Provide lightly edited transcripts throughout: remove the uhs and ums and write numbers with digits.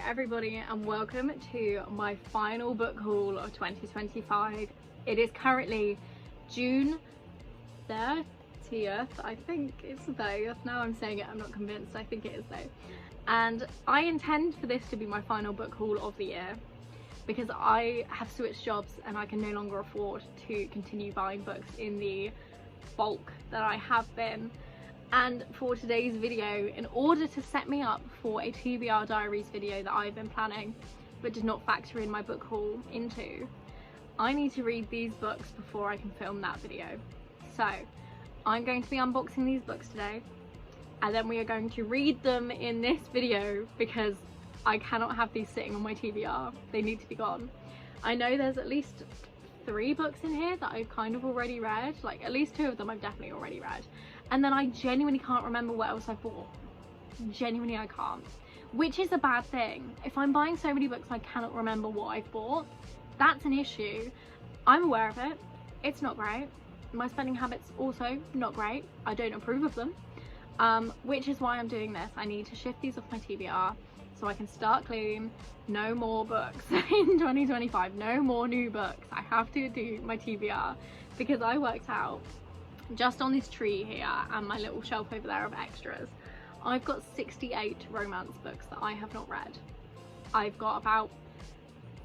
everybody and welcome to my final book haul of 2025. It is currently June 30th, I think it's the 30th. Now I'm saying it, I'm not convinced, I think it is though. And I intend for this to be my final book haul of the year because I have switched jobs and I can no longer afford to continue buying books in the bulk that I have been. And for today's video, in order to set me up for a TBR Diaries video that I've been planning but did not factor in my book haul into, I need to read these books before I can film that video. So I'm going to be unboxing these books today and then we are going to read them in this video because I cannot have these sitting on my TBR. They need to be gone. I know there's at least 3 books in here that I've kind of already read, like at least 2 of them I've definitely already read. And then I genuinely can't remember what else I bought. Genuinely I can't. Which is a bad thing. If I'm buying so many books I cannot remember what I've bought, that's an issue. I'm aware of it. It's not great. My spending habits also not great. I don't approve of them. Which is why I'm doing this. I need to shift these off my TBR so I can start clean. No more books in 2025. No more new books. I have to do my TBR because I worked out just on this tree here and my little shelf over there of extras, I've got 68 romance books that I have not read. I've got about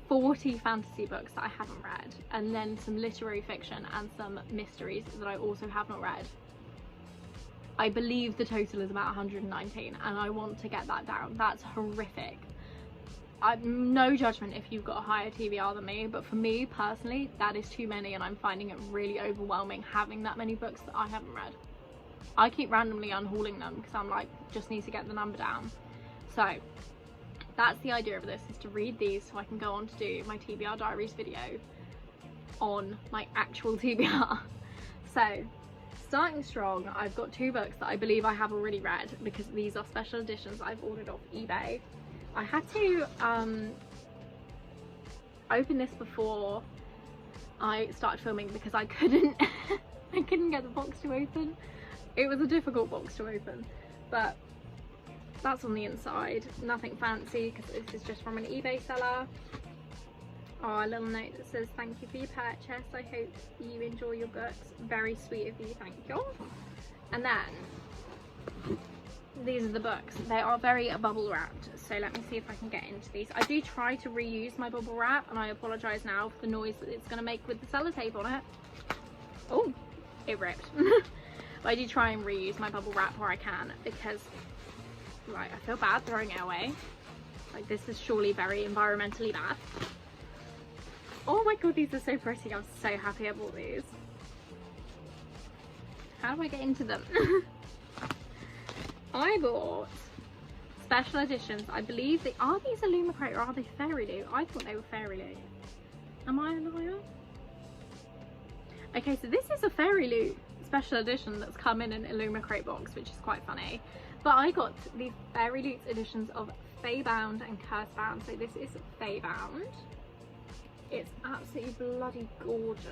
40 fantasy books that I haven't read, and then some literary fiction and some mysteries that I also have not read. I believe the total is about 119 and I want to get that down. That's horrific. No judgment if you've got a higher TBR than me, but for me personally that is too many and I'm finding it really overwhelming having that many books that I haven't read. I keep randomly unhauling them because I'm like, just need to get the number down. So that's the idea of this, is to read these so I can go on to do my TBR Diaries video on my actual TBR. So starting strong, I've got 2 books that I believe I have already read because these are special editions I've ordered off eBay. I had to open this before I started filming because I couldn't I couldn't get the box to open. It was a difficult box to open, but that's on the inside. Nothing fancy because this is just from an eBay seller. Oh, a little note that says thank you for your purchase. I hope you enjoy your books. Very sweet of you, thank you. And then these are the books. They are very bubble wrapped, so let me see if I can get into these. I do try to reuse my bubble wrap and I apologise now for the noise that it's going to make with the sellotape on it. Oh, it ripped. But I do try and reuse my bubble wrap where I can because, right, I feel bad throwing it away. Like, this is surely very environmentally bad. Oh my god, these are so pretty. I'm so happy I bought these. How do I get into them? I bought special editions. I believe they are these Illumicrate or are they Fairy Loot? I thought they were Fairy Loot. Am I a liar? Okay, so this is a Fairy Loot special edition that's come in an Illumicrate box, which is quite funny. But I got the Fairy Loot editions of Feybound and Cursebound. So this is Feybound. It's absolutely bloody gorgeous.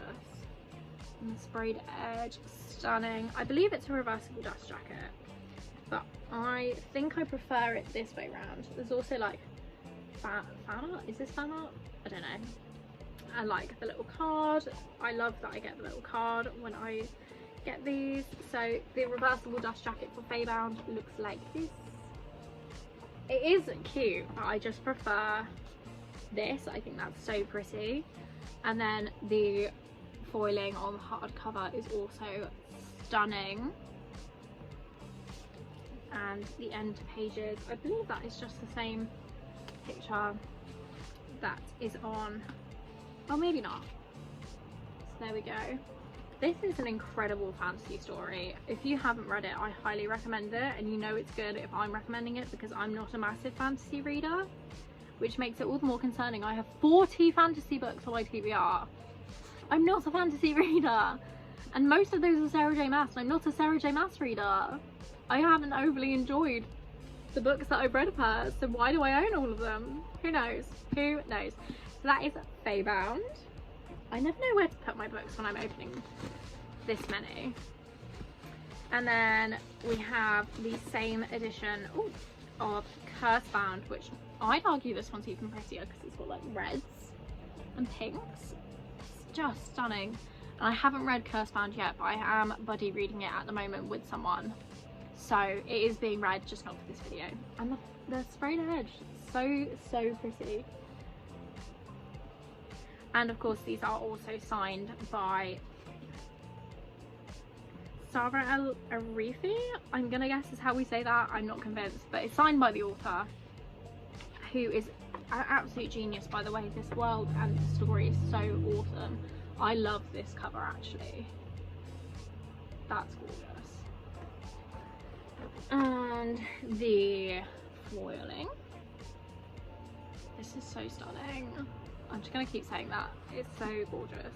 And the sprayed edge, stunning. I believe it's a reversible dust jacket, but I think I prefer it this way round. There's also like fan art. Is this fan art? I don't know. I like the little card. I love that I get the little card when I get these. So the reversible dust jacket for Feybound looks like this. It is cute, but I just prefer this. I think that's so pretty. And then the foiling on the hardcover is also stunning. And the end pages, I believe that is just the same picture that is on, oh maybe not. So there we go. This is an incredible fantasy story. If you haven't read it, I highly recommend it, and you know it's good if I'm recommending it because I'm not a massive fantasy reader, which makes it all the more concerning. I have 40 fantasy books on my TBR. I'm not a fantasy reader, and most of those are Sarah J Maas. I'm not a Sarah J Maas reader. I haven't overly enjoyed the books that I've read of hers, so why do I own all of them? Who knows? Who knows? So that is Feybound. I never know where to put my books when I'm opening this many. And then we have the same edition of Cursebound, which I'd argue this one's even prettier because it's got like reds and pinks. It's just stunning. And I haven't read Cursebound yet, but I am buddy reading it at the moment with someone. So it is being read, just not for this video. And the sprayed edge, so pretty. And of course these are also signed by Sarah El Arifi, I'm gonna guess is how we say that. I'm not convinced, but it's signed by the author, who is an absolute genius, by the way. This world and the story is so awesome. I love this cover actually. That's gorgeous. And the foiling. This is so stunning. I'm just gonna keep saying that. It's so gorgeous.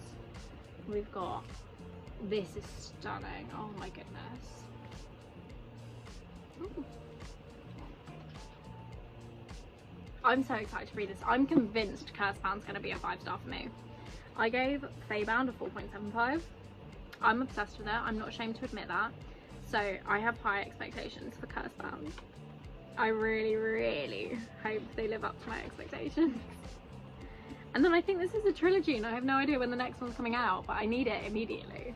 We've got, this is stunning. Oh my goodness. Ooh. I'm so excited to read this. I'm convinced Cursebound's gonna be a 5-star for me. I gave Feybound a 4.75. I'm obsessed with it. I'm not ashamed to admit that. So I have high expectations for Cursebound. I really hope they live up to my expectations. And then I think this is a trilogy and I have no idea when the next one's coming out, but I need it immediately.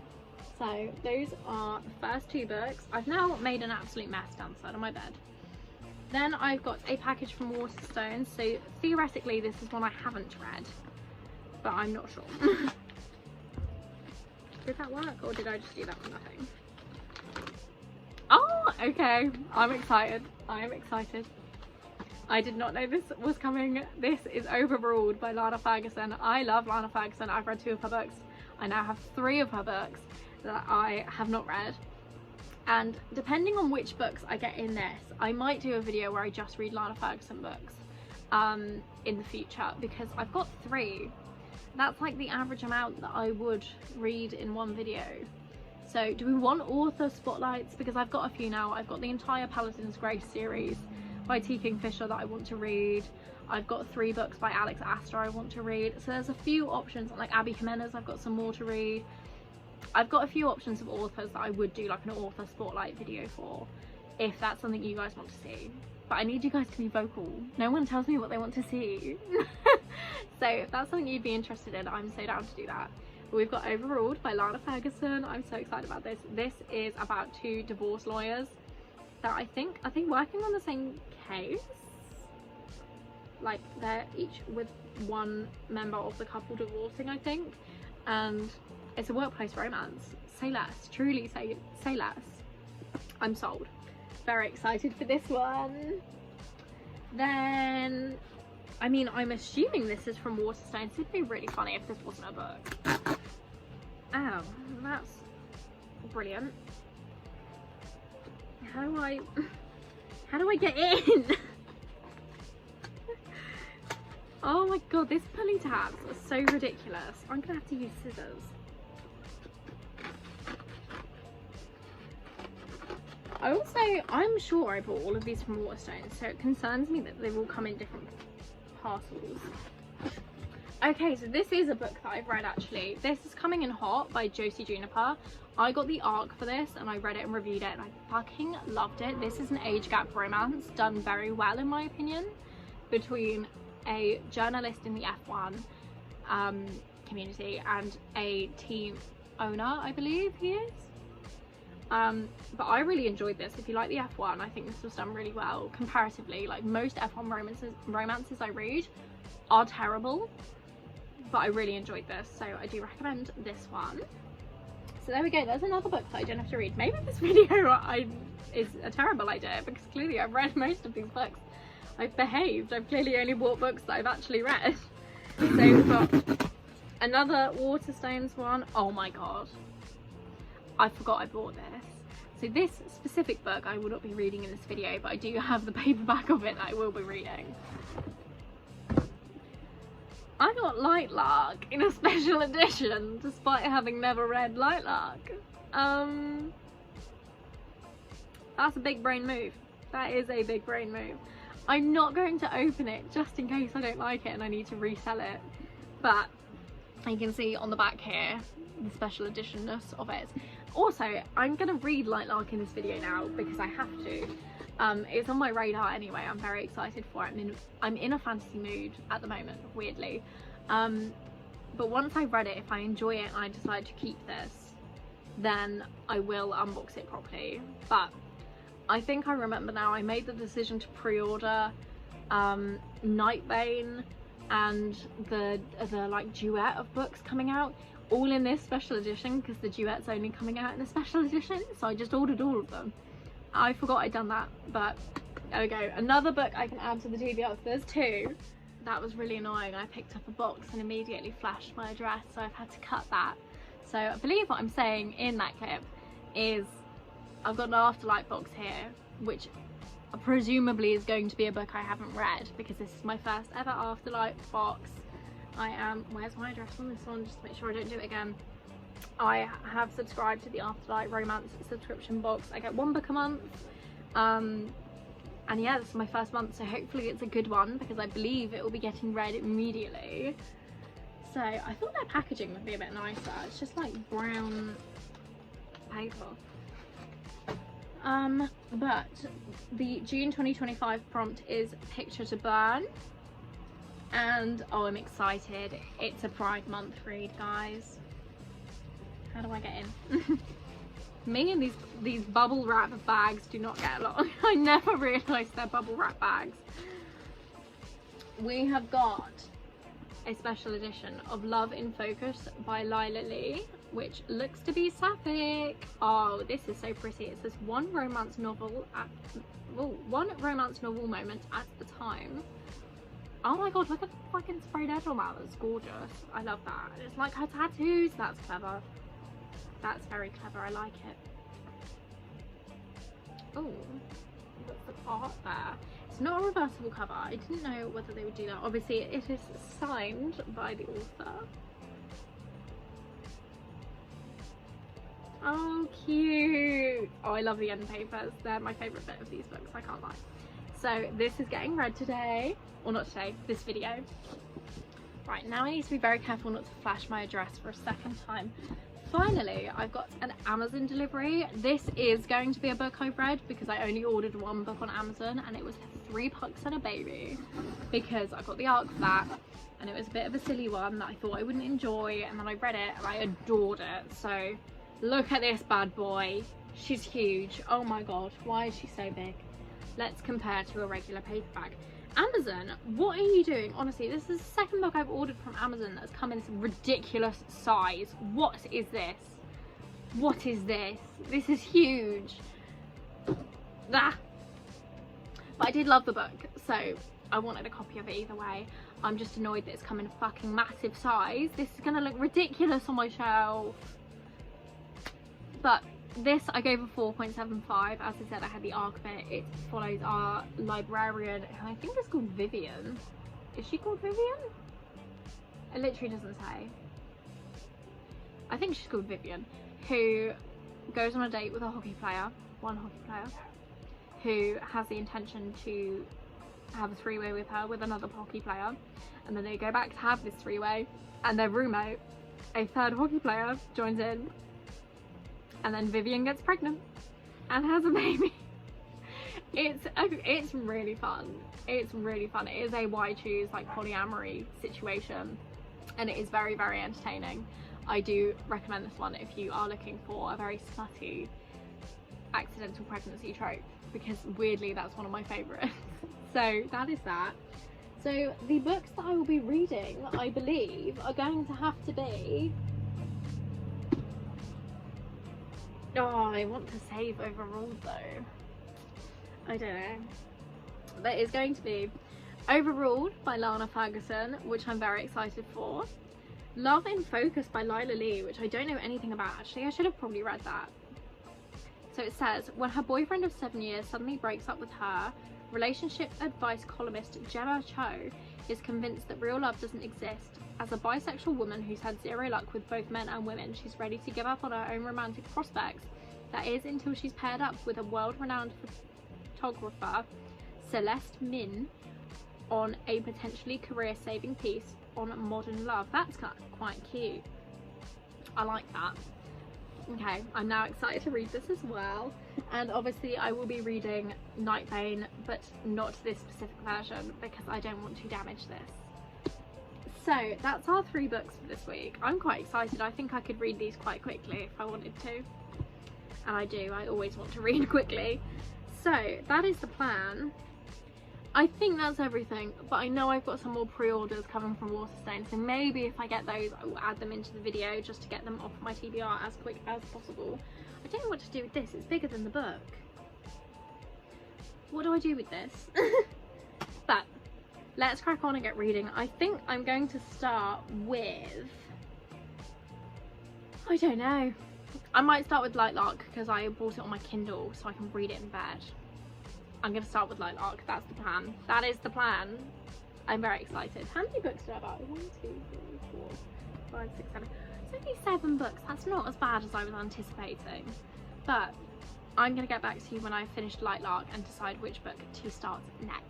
So those are the first 2 books. I've now made an absolute mess down the side of my bed. Then I've got a package from Waterstones. So theoretically this is one I haven't read, but I'm not sure. Did that work or did I just do that for nothing? Oh, okay. I'm excited. I'm excited. I did not know this was coming. This is Overruled by Lana Ferguson. I love Lana Ferguson. I've read 2 of her books. I now have 3 of her books that I have not read. And depending on which books I get in this, I might do a video where I just read Lana Ferguson books in the future, because I've got 3. That's like the average amount that I would read in one video. So do we want author spotlights? Because I've got a few now. I've got the entire Paladin's Grace series by T. Kingfisher that I want to read. I've got 3 books by Alex Astor I want to read. So there's a few options, like Abby Jimenez, I've got some more to read. I've got a few options of authors that I would do like an author spotlight video for, if that's something you guys want to see. But I need you guys to be vocal. No one tells me what they want to see. So if that's something you'd be interested in, I'm so down to do that. But we've got Overruled by Lana Ferguson. I'm so excited about this. This is about 2 divorce lawyers that I think working on the same case. Like they're each with one member of the couple divorcing, I think. And it's a workplace romance. Say less. Truly say less. I'm sold. Very excited for this one. Then, I mean, I'm assuming this is from Waterstones. It'd be really funny if this wasn't a book. Oh, that's brilliant. How do I get in? Oh my god, this pulley tabs are so ridiculous. I'm gonna have to use scissors. I'm sure I bought all of these from Waterstones, so it concerns me that they've all come in different parcels. Okay, so this is a book that I've read actually. This is Coming in Hot by Josie Juniper. I got the ARC for this and I read it and reviewed it and I fucking loved it. This is an age gap romance done very well in my opinion, between a journalist in the F1 community and a team owner, I believe he is. But I really enjoyed this. If you like the F1, I think this was done really well comparatively. Like most F1 romances I read are terrible, but I really enjoyed this, so I do recommend this one. So there we go, there's another book that I don't have to read. Maybe this video is a terrible idea, because clearly I've read most of these books. I've behaved. I've clearly only bought books that I've actually read. So we've got another Waterstones one. Oh my god, I forgot I bought this. So this specific book I will not be reading in this video, but I do have the paperback of it that I will be reading. I got Lightlark in a special edition, despite having never read Lightlark. That's a big brain move. That is a big brain move. I'm not going to open it just in case I don't like it and I need to resell it. But you can see on the back here the special editionness of it. Also, I'm going to read Lightlark in this video now because I have to. It's on my radar anyway. I'm very excited for it. I'm in a fantasy mood at the moment, weirdly. But once I've read it, if I enjoy it and I decide to keep this, then I will unbox it properly. But I think I remember now, I made the decision to pre-order Nightbane and the like duet of books coming out, all in this special edition, because the duet's only coming out in the special edition, so I just ordered all of them. I forgot I'd done that, but there we go. Another book I can add to the TBR. There's two. That was really annoying. I picked up a box and immediately flashed my address, so I've had to cut that. So I believe what I'm saying in that clip is I've got an Afterlight box here, which presumably is going to be a book I haven't read, because this is my first ever Afterlight box. Where's my address on this one, just to make sure I don't do it again. I have subscribed to the Afterlight romance subscription box. I get one book a month, and yeah, this is my first month, so hopefully it's a good one, because I believe it will be getting read immediately. So I thought their packaging would be a bit nicer. It's just like brown paper. But the June 2025 prompt is Picture to Burn, and oh, I'm excited. It's a Pride Month read, guys. How do I get in? Me and these bubble wrap bags do not get along. I never realised they're bubble wrap bags. We have got a special edition of Love in Focus by Lila Lee, which looks to be sapphic. Oh, this is so pretty. It says one romance novel moment at the time. Oh my god, look at the fucking sprayed edge on that. That's gorgeous. I love that. It's like her tattoos. That's clever. That's very clever. I like it. Oh, what's the art there? It's not a reversible cover. I didn't know whether they would do that. Obviously, it is signed by the author. Oh, cute. Oh, I love the end papers. They're my favourite bit of these books, I can't lie. So this is getting read today. Or not today, this video. Right, now I need to be very careful not to flash my address for a second time. Finally, I've got an Amazon delivery. This is going to be a book I've read, because I only ordered one book on Amazon, and it was $3 and a baby, because I got the ARC for that, and it was a bit of a silly one that I thought I wouldn't enjoy, and then I read it and I adored it. So look at this bad boy. She's huge. Oh my god, why is she so big? Let's compare to a regular paperback. Amazon, what are you doing? Honestly, this is the second book I've ordered from Amazon that's come in this ridiculous size. What is this? What is this? This is huge. Ah. But I did love the book, so I wanted a copy of it either way. I'm just annoyed that it's come in a fucking massive size. This is gonna look ridiculous on my shelf. But this I gave a 4.75. As I said, I had the ARC of it. It follows our librarian, who I think is called Vivian. Is she called Vivian? It literally doesn't say. I think she's called Vivian, who goes on a date with a hockey player, one hockey player, who has the intention to have a three-way with her with another hockey player, and then they go back to have this three-way, and their roommate, a third hockey player, joins in. And then Vivian gets pregnant and has a baby. It's really fun. It's really fun. It is a why choose like polyamory situation, and it is very, very entertaining. I do recommend this one if you are looking for a very slutty accidental pregnancy trope, because weirdly that's one of my favourites. So that is that. So the books that I will be reading, I believe, are going to have to be... Oh, I want to save Overruled though. I don't know. But it's going to be Overruled by Lana Ferguson, which I'm very excited for. Love in Focus by Lila Lee, which I don't know anything about actually. I should have probably read that. So it says, when her boyfriend of 7 years suddenly breaks up with her, relationship advice columnist Gemma Cho is convinced that real love doesn't exist. As a bisexual woman who's had zero luck with both men and women, she's ready to give up on her own romantic prospects. That is until she's paired up with a world-renowned photographer, Celeste Min, on a potentially career-saving piece on modern love. That's quite cute. I like that. Okay, I'm now excited to read this as well, and obviously I will be reading Nightbane, but not this specific version because I don't want to damage this. So that's our 3 books for this week. I'm quite excited. I think I could read these quite quickly if I wanted to, and I do. I always want to read quickly. So that is the plan. I think that's everything, but I know I've got some more pre-orders coming from Waterstone, so maybe if I get those I will add them into the video just to get them off my TBR as quick as possible. I don't know what to do with this, it's bigger than the book. What do I do with this? But let's crack on and get reading. I think I'm going to start with, I don't know, I might start with Lightlark because I bought it on my Kindle so I can read it in bed. I'm going to start with Lightlark, that's the plan. That is the plan. I'm very excited. How many books did I buy? 1, 2, 3, 4, 5, 6, 7. It's only 7 books. That's not as bad as I was anticipating. But I'm going to get back to you when I've finished Lightlark and decide which book to start next.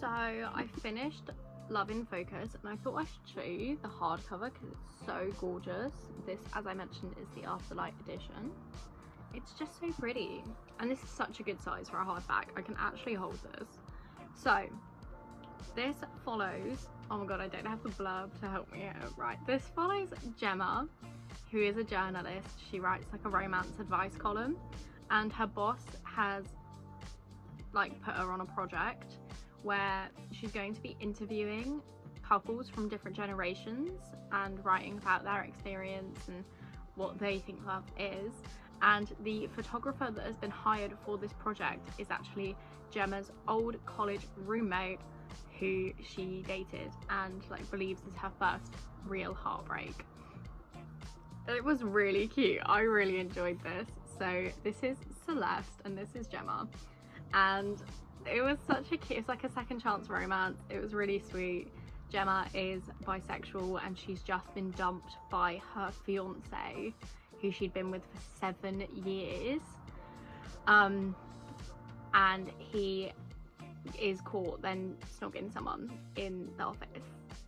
So I finished Love in Focus and I thought I should show you the hardcover because it's so gorgeous. This, as I mentioned, is the Afterlight edition. It's just so pretty, and this is such a good size for a hardback. I can actually hold this. So this follows, oh my god, I don't have the blurb to help me out. Right, this follows Gemma, who is a journalist. She writes like a romance advice column, and her boss has like put her on a project where she's going to be interviewing couples from different generations and writing about their experience and what they think love is. And the photographer that has been hired for this project is actually Gemma's old college roommate who she dated and like believes is her first real heartbreak. It was really cute. I really enjoyed this. So this is Celeste and this is Gemma, and it was such a cute, it's like a second chance romance. It was really sweet. Gemma is bisexual and she's just been dumped by her fiance who she'd been with for 7 years, and he is caught then snogging someone in the office,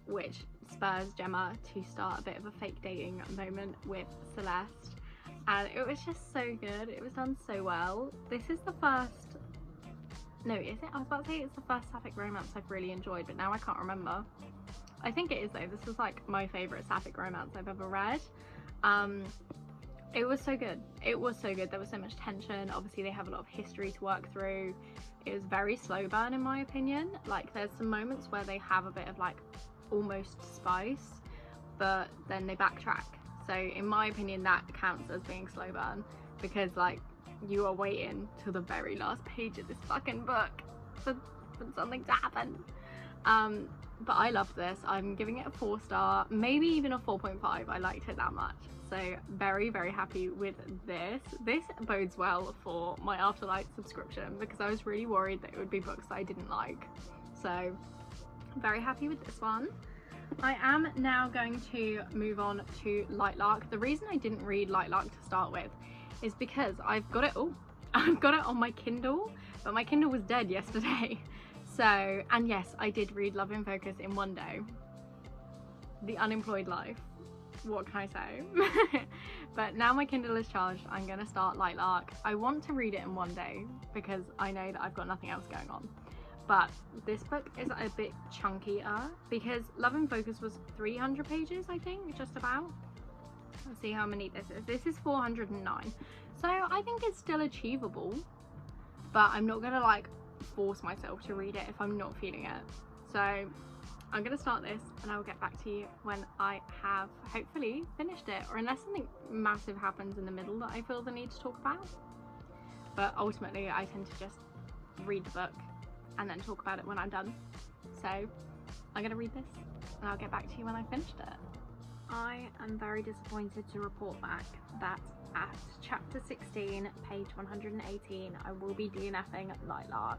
which spurs Gemma to start a bit of a fake dating moment with Celeste, and it was just so good. It was done so well. This is the first, no, is it? I was about to say it's the first sapphic romance I've really enjoyed, but now I can't remember. I think it is though. This was like my favourite sapphic romance I've ever read. It was so good. It was so good. There was so much tension. Obviously they have a lot of history to work through. It was very slow burn in my opinion. Like there's some moments where they have a bit of like almost spice, but then they backtrack. So in my opinion that counts as being slow burn, because like you are waiting till the very last page of this fucking book for something to happen. But I loved this. I'm giving it a 4-star, maybe even a 4.5. I liked it that much. So very, very happy with this. This bodes well for my Afterlight subscription because I was really worried that it would be books that I didn't like. So very happy with this one. I am now going to move on to Lightlark. The reason I didn't read Lightlark to start with is because I've got it on my Kindle, but my Kindle was dead yesterday. So, and yes, I did read Love in Focus in one day. The unemployed life. What can I say? But now my Kindle is charged, I'm gonna start Lightlark. I want to read it in one day because I know that I've got nothing else going on. But this book is a bit chunkier because Love in Focus was 300 pages, I think, just about. Let's see how many this is. This is 409. So I think it's still achievable, but I'm not gonna like force myself to read it if I'm not feeling it. So I'm gonna start this and I will get back to you when I have hopefully finished it, or unless something massive happens in the middle that I feel the need to talk about. But ultimately I tend to just read the book and then talk about it when I'm done. So I'm gonna read this and I'll get back to you when I've finished it. I am very disappointed to report back that at chapter 16, page 118, I will be DNFing Lightlark.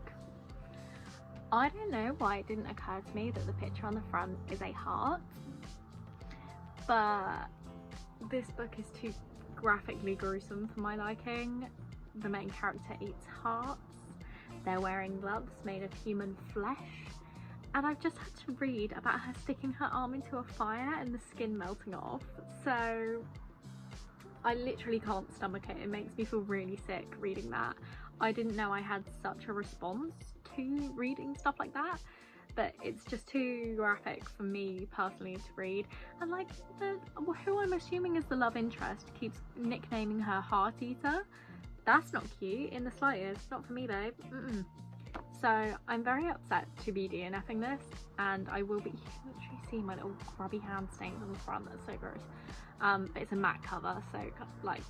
I don't know why it didn't occur to me that the picture on the front is a heart, but this book is too graphically gruesome for my liking. the main character eats hearts, they're wearing gloves made of human flesh, and I've just had to read about her sticking her arm into a fire and the skin melting off. So I literally can't stomach it. It makes me feel really sick reading that. I didn't know I had such a response to reading stuff like that, but it's just too graphic for me personally to read. And like who I'm assuming is the love interest keeps nicknaming her Heart Eater. That's not cute in the slightest. Not for me, babe. So I'm very upset to be DNFing this, and I will be, you can literally see my little grubby hand stains on the front. That's so gross. But it's a matte cover, so like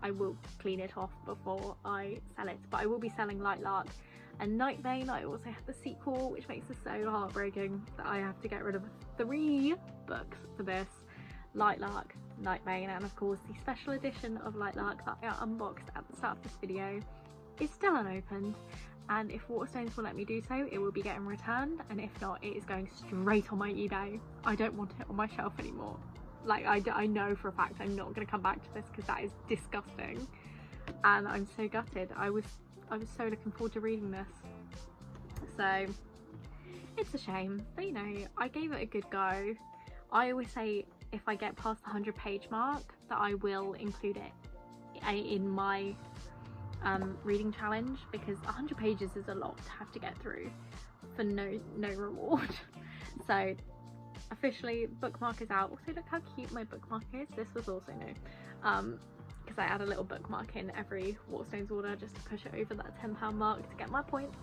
I will clean it off before I sell it. But I will be selling Lightlark and Nightbane. I also have the sequel, which makes it so heartbreaking that I have to get rid of 3 books for this. Lightlark, Nightbane, and of course the special edition of Lightlark that I unboxed at the start of this video is still unopened, and if Waterstones will let me do so, it will be getting returned, and if not, it is going straight on my eBay. I don't want it on my shelf anymore. Like, I know for a fact I'm not going to come back to this because that is disgusting, and I'm so gutted. I was so looking forward to reading this, so it's a shame, but you know, I gave it a good go. I always say if I get past the 100-page mark that I will include it in my reading challenge, because 100 pages is a lot to have to get through for no reward. So officially, bookmark is out. Also, look how cute my bookmark is. This was also new, because I add a little bookmark in every Waterstones order just to push it over that £10 mark to get my points.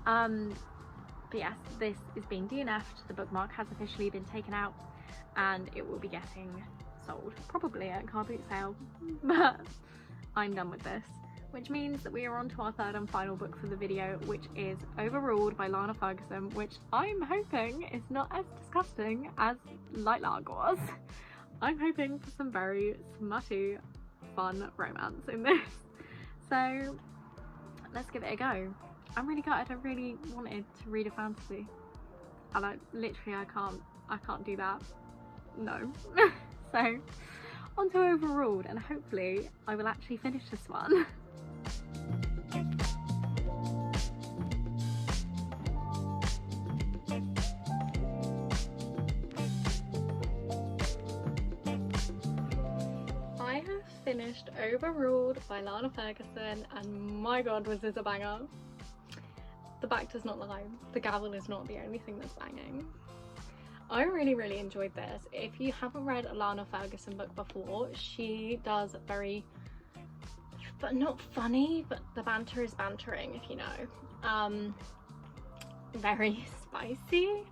But yes, this is being DNF'd. The bookmark has officially been taken out, and it will be getting sold, probably at a car boot sale, but I'm done with this. Which means that we are on to our third and final book for the video, which is Overruled by Lana Ferguson, which I'm hoping is not as disgusting as Lightlark was. I'm hoping for some very smutty, fun romance in this. So let's give it a go. I'm really gutted. I really wanted to read a fantasy, and I can't do that. No. So on to Overruled, and hopefully I will actually finish this one. I have finished Overruled by Lana Ferguson, and my god, was this a banger. The back does not lie. The gavel is not the only thing that's banging. I really enjoyed this. If you haven't read a Lana Ferguson book before, she does very, but not funny, but the banter is bantering, if you know. Very spicy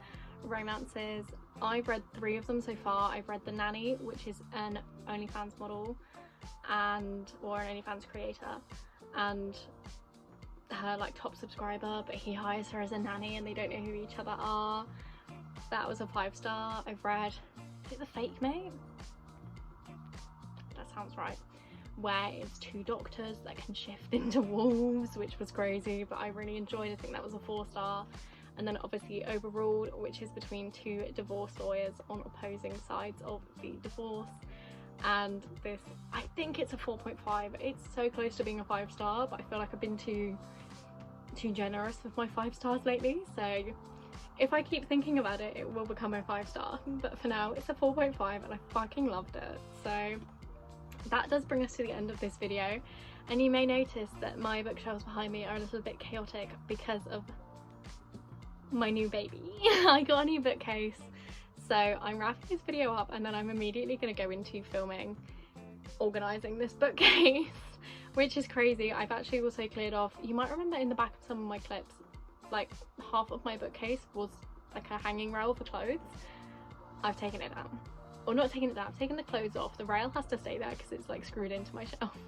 romances. I've read 3 of them so far. I've read The Nanny, which is an OnlyFans model or an OnlyFans creator, and her like top subscriber, but he hires her as a nanny and they don't know who each other are. That was a 5-star. I've read, is it The Fake Mate? That sounds right. Where it's 2 doctors that can shift into wolves, which was crazy, but I really enjoyed it. I think that was a 4-star. And then obviously Overruled, which is between 2 divorce lawyers on opposing sides of the divorce. And this, I think it's a 4.5. It's so close to being a 5-star, but I feel like I've been too generous with my 5 stars lately. So if I keep thinking about it, it will become a 5-star. But for now, it's a 4.5, and I fucking loved it. So that does bring us to the end of this video. And you may notice that my bookshelves behind me are a little bit chaotic because of my new baby. I got a new bookcase. So I'm wrapping this video up, and then I'm immediately going to go into filming, organising this bookcase, which is crazy. I've actually also cleared off, you might remember in the back of some of my clips, like half of my bookcase was like a hanging rail for clothes. I've taken it down. Or not taken it down, I've taken the clothes off. The rail has to stay there because it's like screwed into my shelf.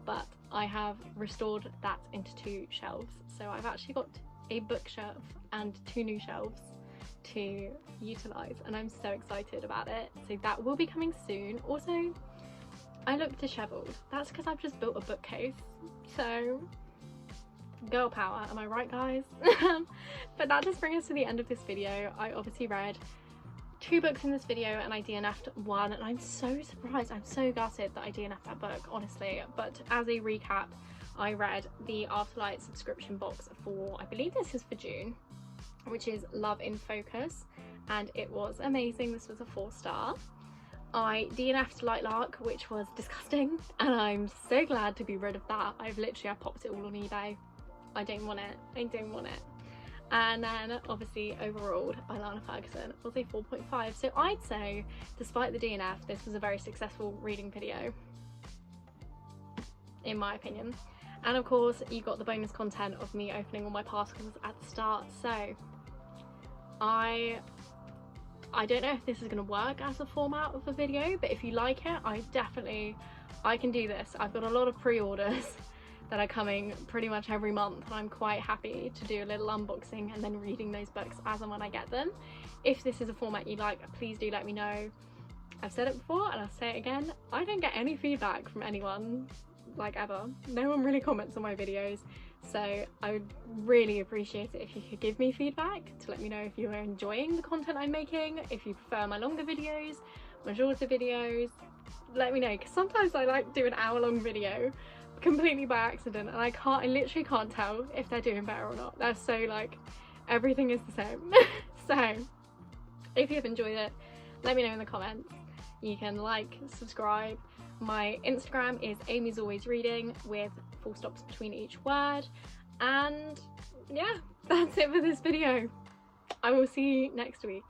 But I have restored that into 2 shelves. So I've actually got a bookshelf and 2 new shelves to utilise, and I'm so excited about it. So that will be coming soon. Also, I look dishevelled. That's because I've just built a bookcase. So girl power, am I right, guys? But that does bring us to the end of this video. I obviously read 2 books in this video and I DNF'd 1, and I'm so surprised. I'm so gutted that I DNF'd that book, honestly. But as a recap, I read the Afterlight subscription box for, I believe this is for June, which is Love in Focus, and it was amazing. This was a 4-star. I DNF'd Lightlark, which was disgusting, and I'm so glad to be rid of that. I popped it all on eBay. I don't want it. I don't want it. And then obviously overruled by Lana Ferguson was a 4.5. So I'd say, despite the DNF, this was a very successful reading video, in my opinion. And of course, you got the bonus content of me opening all my parcels at the start. So I don't know if this is going to work as a format of a video, but if you like it, I can do this. I've got a lot of pre-orders that are coming pretty much every month, and I'm quite happy to do a little unboxing and then reading those books as and when I get them. If this is a format you like, please do let me know. I've said it before and I'll say it again, I don't get any feedback from anyone, like ever. No one really comments on my videos, so I would really appreciate it if you could give me feedback to let me know if you are enjoying the content I'm making, if you prefer my longer videos, my shorter videos. Let me know, because sometimes I like do an hour-long video completely by accident, and I literally can't tell if they're doing better or not. They're so like, everything is the same. So if you've enjoyed it, let me know in the comments. You can like, subscribe. My Instagram is Amy's Always Reading with full stops between each word. And yeah, that's it for this video. I will see you next week.